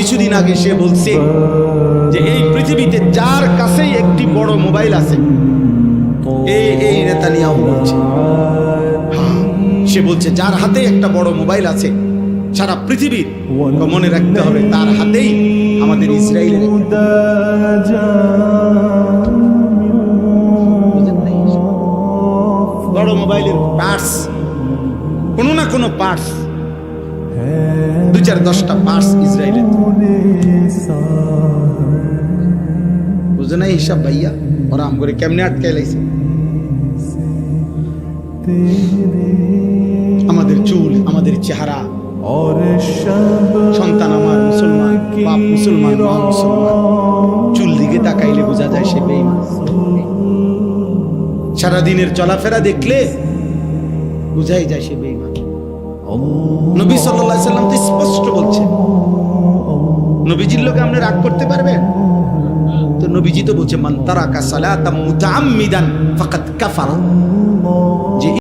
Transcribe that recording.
কিছুদিন আগে সে বলছে যে এই পৃথিবীতে যার কাছেই একটি বড় মোবাইল আছে, এই নেতানিয়াহু বলছে, হ্যাঁ, সে বলছে যার হাতে একটা বড় মোবাইল আছে সারা পৃথিবীর, মনে রাখতে হবে তার হাতেই আমাদের ইসরায়েলের বড় মোবাইলের পার্টস, কোনো না কোনো পার্টস, 2-4-10টা পার্টস ইসরায়েলের। বুঝে নাই হিসাব ভাইয়া, ওরা আম করে কেমনে আটকাই লাইছে। আমাদের চুল, আমাদের চেহারা, সন্তান আমার মুসলমান, বাপ মুসলমান, মা মুসলমান, চুল দিকে তাকাইলে বোঝা যায় সে বেঈমান। সারাদিনের চলাফেরা দেখলে বুঝাই যায় সে বেঈমান। নবী সাল্লাল্লাহু আলাইহি সাল্লাম তো স্পষ্ট বলছেন, নবীজির লোকে আপনি রাগ করতে পারবেন? তো নবীজি তো বলছে মান তারাকা সালাতাম মুতাআম্মিদান ফাকাদ কাফারা, যে